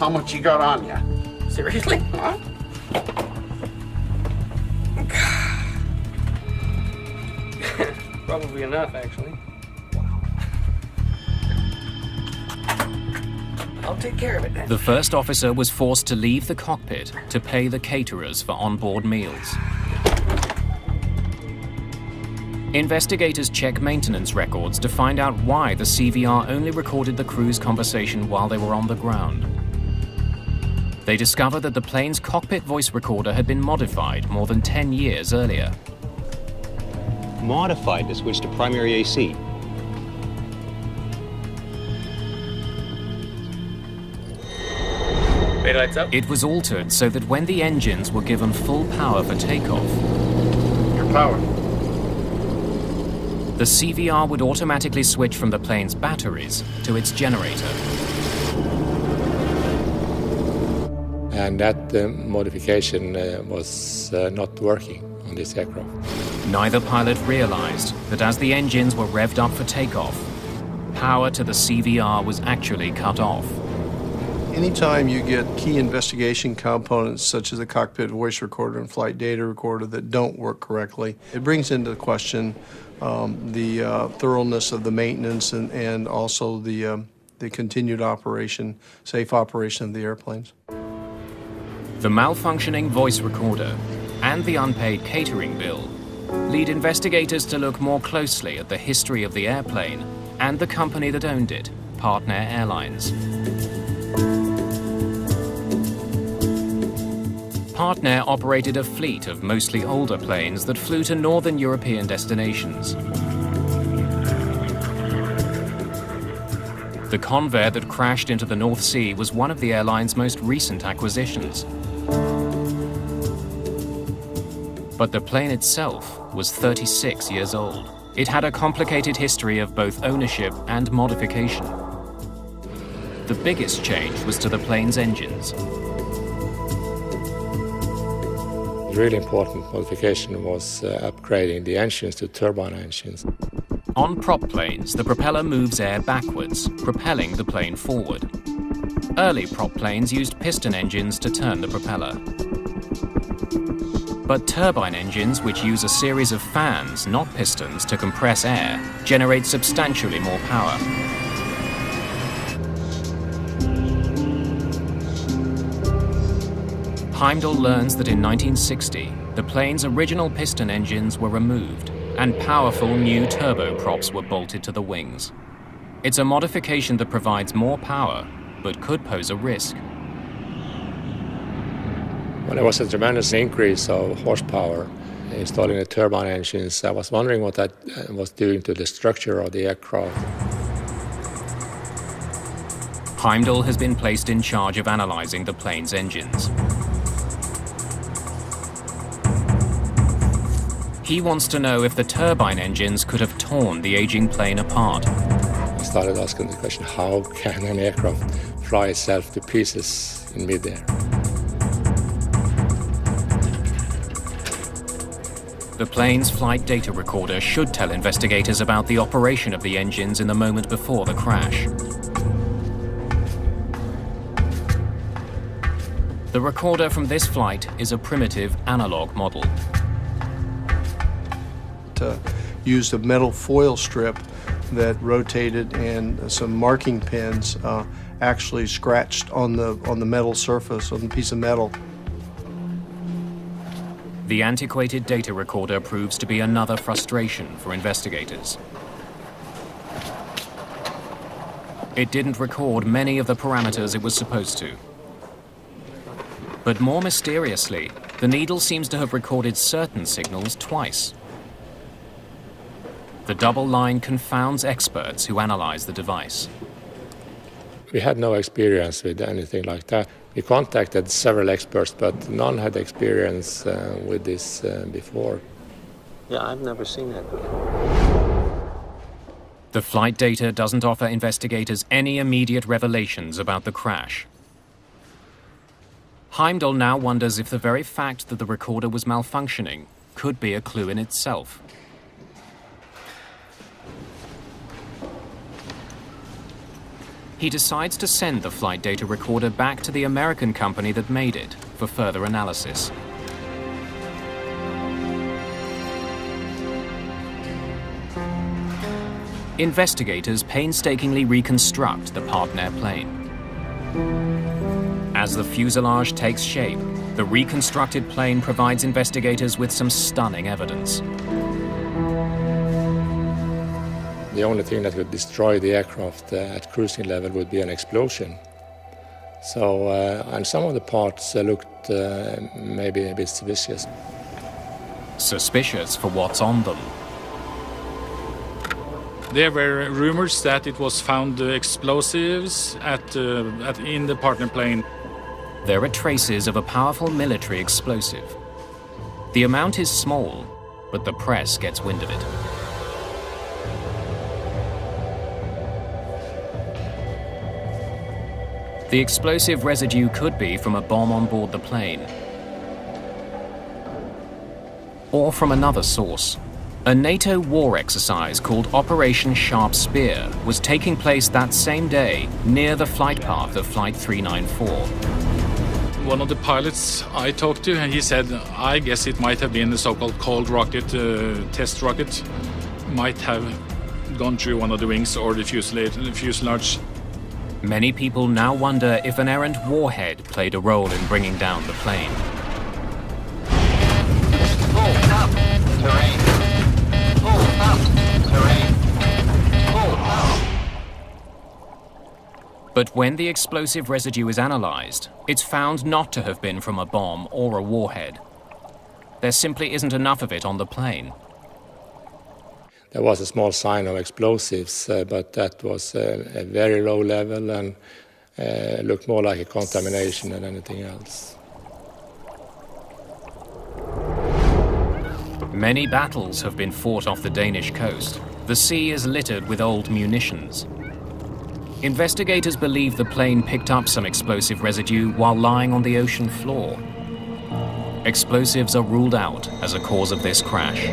how much you got on you. Seriously? Huh? Probably enough, actually. I'll take care of it then. The first officer was forced to leave the cockpit to pay the caterers for onboard meals. Investigators check maintenance records to find out why the CVR only recorded the crew's conversation while they were on the ground. They discover that the plane's cockpit voice recorder had been modified more than 10 years earlier. Modified to switch to primary AC. Mayday lights up. It was altered so that when the engines were given full power for takeoff, Your power. the CVR would automatically switch from the plane's batteries to its generator. And that modification was not working on this aircraft. Neither pilot realized that as the engines were revved up for takeoff, power to the CVR was actually cut off. Anytime you get key investigation components such as the cockpit voice recorder and flight data recorder that don't work correctly, it brings into question the thoroughness of the maintenance and also the continued operation, safe operation of the airplanes. The malfunctioning voice recorder and the unpaid catering bill lead investigators to look more closely at the history of the airplane and the company that owned it, Partner Airlines. Partner operated a fleet of mostly older planes that flew to northern European destinations. The Convair that crashed into the North Sea was one of the airline's most recent acquisitions. But the plane itself was 36 years old. It had a complicated history of both ownership and modification. The biggest change was to the plane's engines. The really important modification was upgrading the engines to turbine engines. On prop planes, the propeller moves air backwards, propelling the plane forward. Early prop planes used piston engines to turn the propeller. But turbine engines, which use a series of fans, not pistons, to compress air, generate substantially more power. Heimdall learns that in 1960, the plane's original piston engines were removed and powerful new turboprops were bolted to the wings. It's a modification that provides more power, but could pose a risk. When there was a tremendous increase of horsepower installing the turbine engines, I was wondering what that was doing to the structure of the aircraft. Heimdall has been placed in charge of analyzing the plane's engines. He wants to know if the turbine engines could have torn the aging plane apart. I started asking the question, how can an aircraft fly itself to pieces in midair? The plane's flight data recorder should tell investigators about the operation of the engines in the moment before the crash. The recorder from this flight is a primitive analog model. Used a metal foil strip that rotated, and some marking pins actually scratched on the metal surface, on the piece of metal. The antiquated data recorder proves to be another frustration for investigators. It didn't record many of the parameters it was supposed to. But more mysteriously, the needle seems to have recorded certain signals twice. The double line confounds experts who analyze the device. We had no experience with anything like that. We contacted several experts, but none had experience with this before. Yeah, I've never seen that before. The flight data doesn't offer investigators any immediate revelations about the crash. Heimdall now wonders if the very fact that the recorder was malfunctioning could be a clue in itself. he decides to send the flight data recorder back to the American company that made it for further analysis. Investigators painstakingly reconstruct the partner plane. As the fuselage takes shape, the reconstructed plane provides investigators with some stunning evidence. The only thing that would destroy the aircraft at cruising level would be an explosion. So, and some of the parts looked maybe a bit suspicious. Suspicious for what's on them. There were rumors that it was found explosives in the partner plane. There are traces of a powerful military explosive. The amount is small, but the press gets wind of it. The explosive residue could be from a bomb on board the plane, or from another source. A NATO war exercise called Operation Sharp Spear was taking place that same day near the flight path of Flight 394. One of the pilots I talked to, he said, I guess it might have been the so-called cold rocket, test rocket, might have gone through one of the wings or the fuselage. Many people now wonder if an errant warhead played a role in bringing down the plane. Pull up, terrain. Pull up, terrain. Pull up. But when the explosive residue is analyzed, it's found not to have been from a bomb or a warhead. There simply isn't enough of it on the plane. There was a small sign of explosives, but that was a very low level and looked more like a contamination than anything else. Many battles have been fought off the Danish coast. The sea is littered with old munitions. Investigators believe the plane picked up some explosive residue while lying on the ocean floor. Explosives are ruled out as a cause of this crash.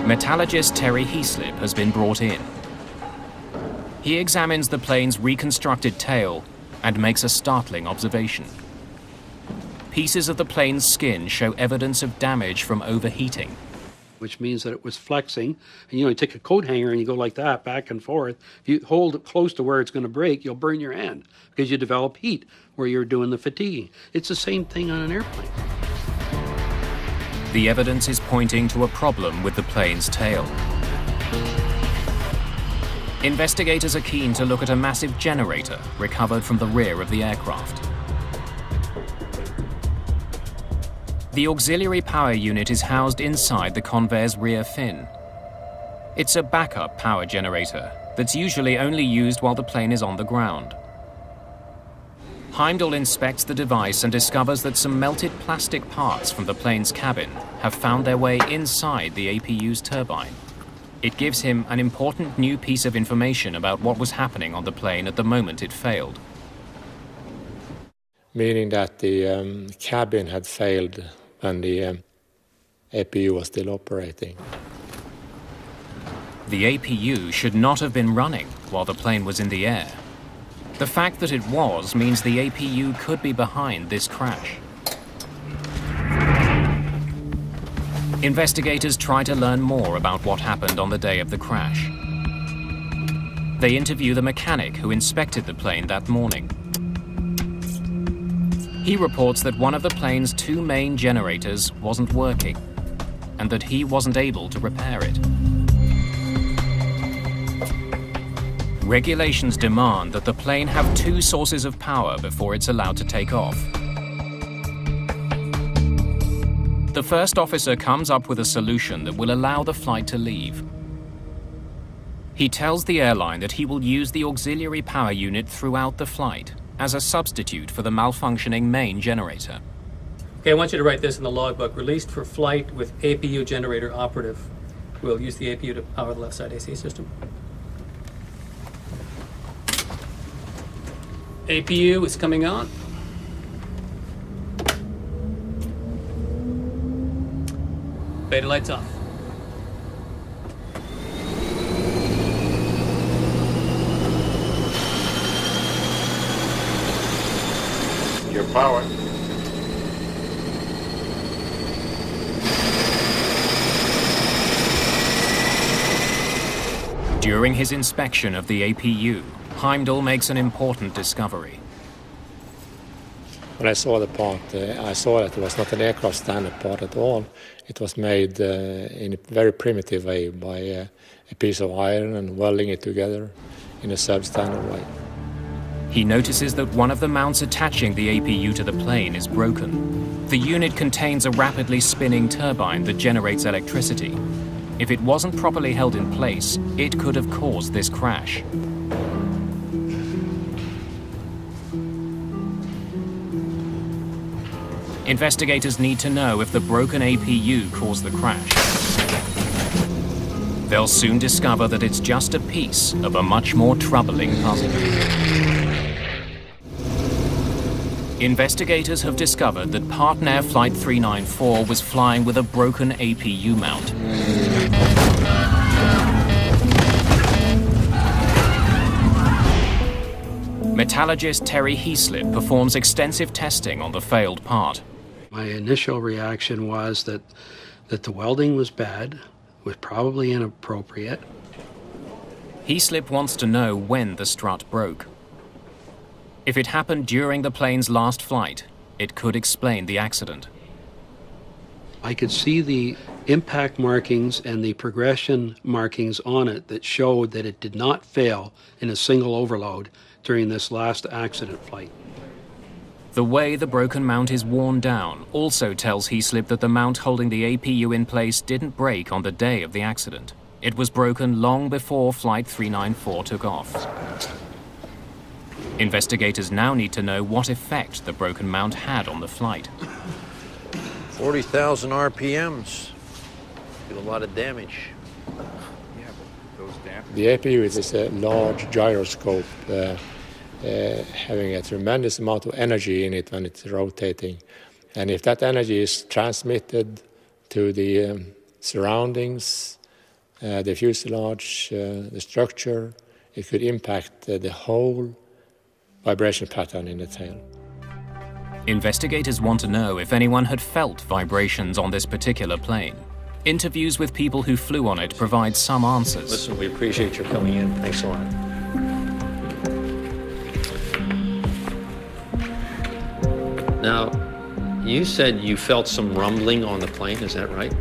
Metallurgist Terry Heaslip has been brought in. He examines the plane's reconstructed tail and makes a startling observation. Pieces of the plane's skin show evidence of damage from overheating. Which means that it was flexing. And you take a coat hanger and you go like that, back and forth. If you hold it close to where it's going to break, you'll burn your hand because you develop heat where you're doing the fatiguing. It's the same thing on an airplane. The evidence is pointing to a problem with the plane's tail. Investigators are keen to look at a massive generator recovered from the rear of the aircraft. The auxiliary power unit is housed inside the Convair's rear fin. It's a backup power generator that's usually only used while the plane is on the ground. Heimdall inspects the device and discovers that some melted plastic parts from the plane's cabin have found their way inside the APU's turbine. It gives him an important new piece of information about what was happening on the plane at the moment it failed. Meaning that the cabin had failed when the APU was still operating. The APU should not have been running while the plane was in the air. The fact that it was means the APU could be behind this crash. Investigators try to learn more about what happened on the day of the crash. They interview the mechanic who inspected the plane that morning. He reports that one of the plane's two main generators wasn't working, and that he wasn't able to repair it. Regulations demand that the plane have two sources of power before it's allowed to take off. The first officer comes up with a solution that will allow the flight to leave. He tells the airline that he will use the auxiliary power unit throughout the flight as a substitute for the malfunctioning main generator. Okay, I want you to write this in the logbook. Released for flight with APU generator operative. We'll use the APU to power the left side AC system. APU is coming on. Beta lights off. Your power. During his inspection of the APU, Heimdall makes an important discovery. When I saw the part, I saw that it was not an aircraft standard part at all. It was made in a very primitive way by a piece of iron and welding it together in a substandard way. He notices that one of the mounts attaching the APU to the plane is broken. The unit contains a rapidly spinning turbine that generates electricity. If it wasn't properly held in place, it could have caused this crash. Investigators need to know if the broken APU caused the crash. They'll soon discover that it's just a piece of a much more troubling puzzle. Investigators have discovered that Partner Flight 394 was flying with a broken APU mount. Metallurgist Terry Heaslip performs extensive testing on the failed part. My initial reaction was that the welding was bad, was probably inappropriate. Heaslip wants to know when the strut broke. If it happened during the plane's last flight, it could explain the accident. I could see the impact markings and the progression markings on it that showed that it did not fail in a single overload during this last accident flight. The way the broken mount is worn down also tells Heaslip that the mount holding the APU in place didn't break on the day of the accident. It was broken long before Flight 394 took off. Investigators now need to know what effect the broken mount had on the flight. 40,000 RPMs. Did a lot of damage. The APU is a large gyroscope having a tremendous amount of energy in it when it's rotating. And if that energy is transmitted to the surroundings, the fuselage, the structure, it could impact the whole vibration pattern in the tail. Investigators want to know if anyone had felt vibrations on this particular plane. Interviews with people who flew on it provide some answers. Listen, we appreciate your coming in. Thanks a lot. Now, you said you felt some rumbling on the plane, is that right?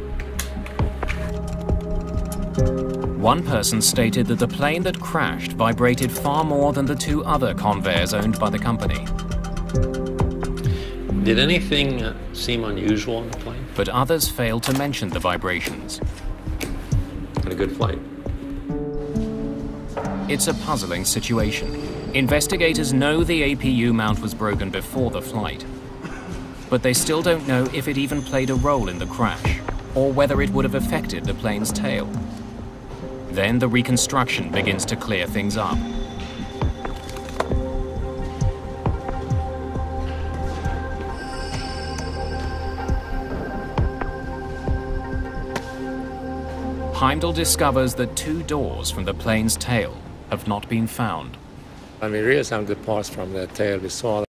One person stated that the plane that crashed vibrated far more than the two other Convairs owned by the company. Did anything seem unusual on the plane? But others failed to mention the vibrations. Had a good flight. It's a puzzling situation. Investigators know the APU mount was broken before the flight, but they still don't know if it even played a role in the crash, or whether it would have affected the plane's tail. Then the reconstruction begins to clear things up. Heimdall discovers that two doors from the plane's tail have not been found. When we reassembled the parts from the tail, we saw